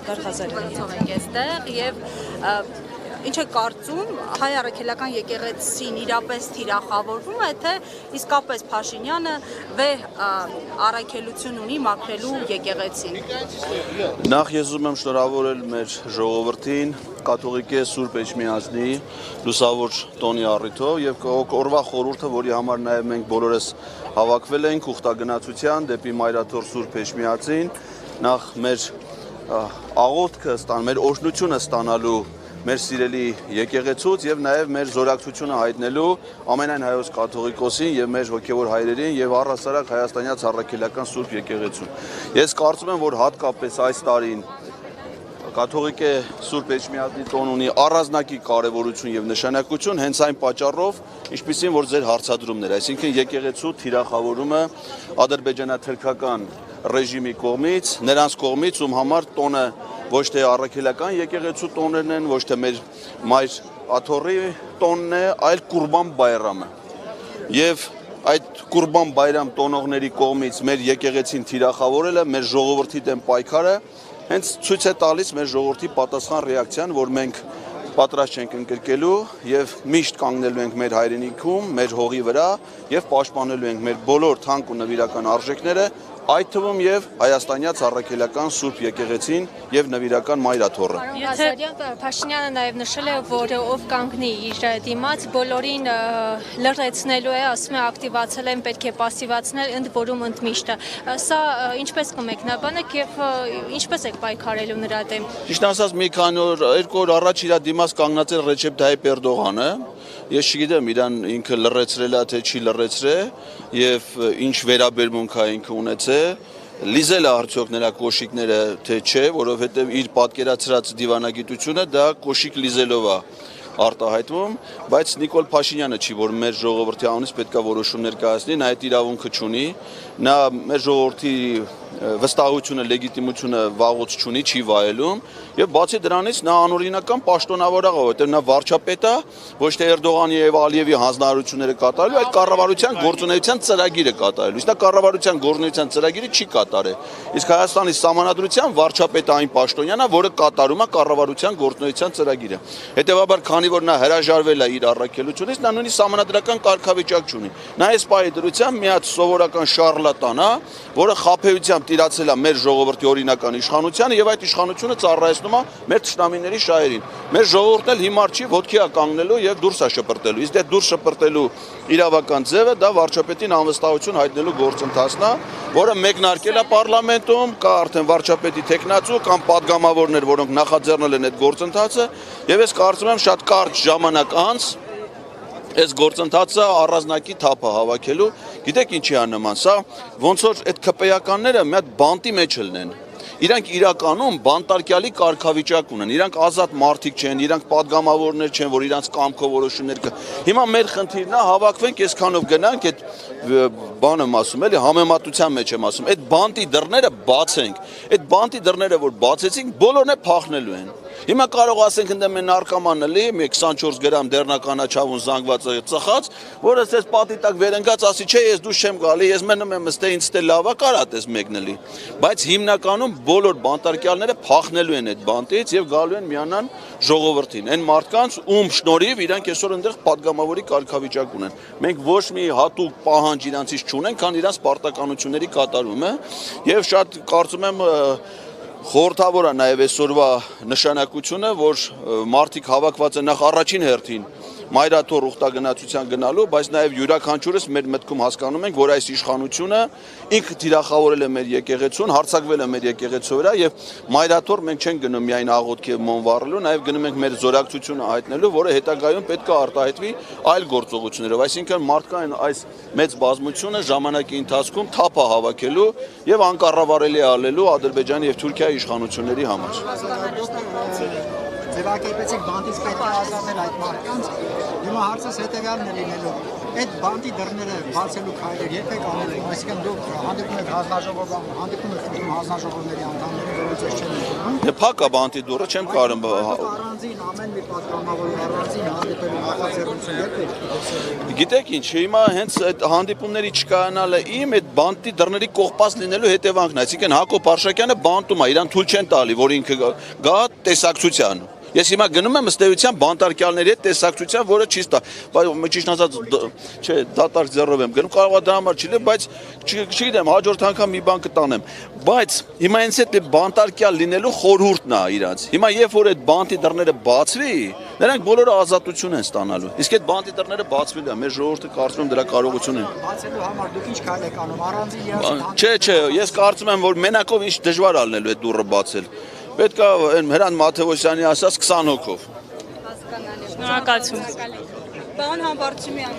Էդգար Ղազարյանի հետ եւ ինչ է կարծում հայ առաքելական եկեղեցին իրապես թիրախավորվում է թե իսկապես Փաշինյանը վեհ առաքելություն ունի մաքրելու եկեղեցին։ Նախ ես ուզում եմ շնորհավորել մեր ժողովրդին կաթողիկե Սուրբ Էջմիածնի լուսավոր տոնի առիթով եւ օրվա խորհուրդը, որի համար նաեւ մենք բոլորս հավաքվել ենք ուխտագնացության դեպի Մայրաթոր Սուրբ Էջմիածին, նախ մեր աղոթքը մեր օրհնությունը ստանալու մեր սիրելի եկեղեցուց եւ նաեւ մեր զորակցությունը հայտնելու ամենայն հայոց կաթողիկոսին եւ մեր հոգեվոր հայրերին եւ առհասարակ հայաստանյաց առաքելական Սուրբ եկեղեցուն։ Ես կարծում եմ, որ հատկապես այս տարին կաթողիկե Սուրբ Էջմիածնի տոն ունի առանձնակի կարևորություն եւ նշանակություն հենց այն պատճառով, ինչպիսին որ ձեր հարցադրումներ, այսինքն եկեղեցու թիրախավորումը ադրբեջանաթուրքական ռեժիմի կողմից, նրանց կողմից, ում համար տոնը ոչ թե առաքելական եկեղեցու տոներն են, ոչ թե մեր Մայր Աթոռի տոնն է, այլ Կուրբան Բայրամը։ Եվ այդ Կուրբան Բայրամ տոնողների կողմից մեր եկեղեցին թիրախավորելը, մեր ժողովրդի դեմ պայքարը հենց ցույց է տալիս մեր ժողովրդի պատասխան ռեակցիան, որ մենք պատրաստ չենք ընկրկելու եւ միշտ կանգնելու ենք մեր հայրենիքում, մեր հողի վրա եւ պաշտպանելու ենք մեր բոլոր թանկ ու նվիրական արժեքները, այդ թվում եւ հայաստանյաց առաքելական Սուրբ եկեղեցին եւ նվիրական Մայր Աթոռը։ Փաշինյանը նաեւ նշել է, որ ով կանգնի իր դիմաց, բոլորին լրացնելու է, ասում է ակտիվացել են, պետք է пассивացնել, ընդ որում ընդմիշտը։ Սա ինչպես կմեկնաբանեք եւ ինչպես եք պայքարելու նրա դեմ։ Ճիշտ ասած, մի քանի օր, 2 օր առաջ իր դիմաց կանգնած էր Ռեջեփ Թայիփ Էրդողանը։ Ես չգիտեմ իրան ինքը լրացրել է թե չի լրացրել եւ ինչ վերաբերմունք է ինքը ունեցել, լիզել է արդյոք նրա կոշիկները թե չէ, որովհետեւ իր պատկերացրած դիվանագիտությունը դա կոշիկ լիզելով է արտահայտվում, բայց Նիկոլ Փաշինյանը չի, որ մեր ժողովրդի անունից պետք է որոշումներ կայացնի, նա այդ իրավունքը չունի, նա մեր ժողովրդի վստահությունը, լեգիտիմությունը վաղուց չունի, չի վայելում եւ բացի դրանից նա անօրինական պաշտոնավոր աղ է, որտեղ նա վարչապետ է, ոչ թե Էրդողանի եւ Ալիևի հանձնարարությունները կատարելու, այլ կառավարության գործունեության ծրագիրը կատարելու։ Իսկ նա կառավարության գործունեության ծրագիրը չի կատարել։ Իսկ Հայաստանի Սահմանադրության վարչապետը այն պաշտոնյան է, որը կատարում է կառավարության գործունեության ծրագիրը։ Հետևաբար, քանի որ նա հրաժարվել է իր առաքելությունից, նա նույնիսկ սահմանադրական կարգավիճակ չունի։ Նա այս պահի դրությամբ մի հատ սովորական շարլատան է, որը խաբեությամբ տիրացել է մեր ժողովրդի օրինական իշխանությանը եւ այդ իշխանությունը ծառայեցնում է մեր թշնամիների շահերին։ Մեր ժողովուրդն էլ հիմար չի, ոտքի է կանգնելու եւ դուրս է շպրտելու։ Իսկ այդ դուրս շպրտելու իրավական ձևը դա վարչապետին անվստահություն հայտնելու գործընթացն է, որը մեկնարկել է պարլամենտում, կա արդեն վարչապետի տեխնացու կամ падգամավորներ, որոնք նախաձեռնել են այդ գործընթացը, եւ ես կարծում եմ շատ կարճ ժամանակ անց այս գործընթացը առանձնակի թափ է հավաքելու։ Գիտեք ինչի է նման, սա ոնց որ այդ քպեականները մի հատ բանտի մեջ լնեն։ Իրանք իրականում բանտարկյալի կարգավիճակ ունեն, իրանք ազատ մարդիկ չեն, իրանք падգամավորներ չեն, որ իրանք կամքով որոշումներ կա։ Հիմա մեր խնդիրն է հավաքվենք, այսքանով գնանք, այդ բանը եմ ասում, էլի համեմատության մեջ եմ ասում, այդ բանտի դռները բացենք, այդ բանտի դռները որ բացեցինք, բոլորն է փախնելու են։ Հիմա կարող ասենք ընդ մեն նարկոման էլի, 24 գրամ դեռնականաչավուն զանգված ծխած, որը ասես պատի տակ վերընկած ասի, չէ, ես դուրս չեմ գալի, ես մնում եմ ըստե ինձ դե լավա կարա տես մեկնելի։ Բայց հիմնականում բոլոր բանտարկյալները փախնելու են այդ բանտից եւ գալու են միանան ժողովրդին։ Այն մարդկանց, ում շնորհիվ իրանք այսօր այնտեղ падգամավորի կարգավիճակ ունեն։ Մենք ոչ մի հատուկ պահանջ իրանցից չունենք, քան իրանց պարտականությունների կատարումը եւ շատ կարծում եմ խորհրդավոր է նաև այսօրվա նշանակությունը, որ մարդիկ հավաքված են նախ առաջին հերթին Մայր Աթոռ ուխտագնացության գնալու, բայց նաև յուրաքանչյուրս մեր մտքում հասկանում ենք, որ այս իշխանությունը ինքը թիրախավորել է մեր եկեղեցուն, հարձակվել է մեր եկեղեցու վրա եւ Մայր Աթոռ մենք չենք գնում միայն աղոթքի մոմ վառելու, նաև գնում ենք մեր զորակցությունը հայտնելու, որը հետագայում պետք է արտահայտվի այլ գործողություններով, այսինքն մարդկային այս մեծ բազմությունը ժամանակի ընթացքում թափ է հավաքելու եւ անկառավարելի ալելու Ադրբեջանի եւ Թուրքիայի իշխանությունների համար։ Ձևակերպեցիք բանտից պետք է ազատել այդ մարդկանց, հիմա հարցս հետևյալն է լինելու, այդ բանտի դռները բացելու քայլեր երբեք անել եք, այսինքն դուք հանդիպում եք հանձնաժողովների անդամների, որոնց ես չեն ընդունում, Դե փակա բանտի դուռը չեմ կարում Առանձին ամեն մի պատգամավորի առանձին հանդիպելու նախաձեռնություններ պետք է։ Գիտեք ինչ, հիմա հենց այդ հանդիպումների չկայանալը իմ այդ բանտի դռների կողպած լինելու հետևանքն է, այսինքն Հակոբ Արշակյանը բանտում է, իրան թույլ չեն տալի, որ ինքը գա տեսակցության։ Ես հիմա գնում եմ ըստ էության բանտարկյալների հետ տեսակցության, որը չի ստա, բայց ճիշտ ասած, չէ, դատարկ ձեռով եմ գնում, կարող է դա համար չի լինել, բայց չգիտեմ, հաջորդ անգամ մի բան կտանեմ։ Բայց հիմա հենց այդ բանտարկյալ լինելու խորհուրդն է իրանց։ Հիմա երբ որ այդ բանտի դռները բացվի, նրանք բոլորը ազատություն են ստանալու։ Իսկ այդ բանտի դռները բացվելու է, մեր ժողովուրդը կարծում եմ դրա կարողություն ունի։ Բացելու համար դուք ինչ քայլ եք անում, առանձին երաշխիք։ Չէ, ես կարծում եմ, որ մենակով ինչ դժվար է լինելու այդ դուռը բացել։ Պետք է այն Հրանտ Մաթևոսյանի ասած 20 հոգով։ Հասկանալի։ Շնորհակալություն։ Պարոն Համբարձումյան։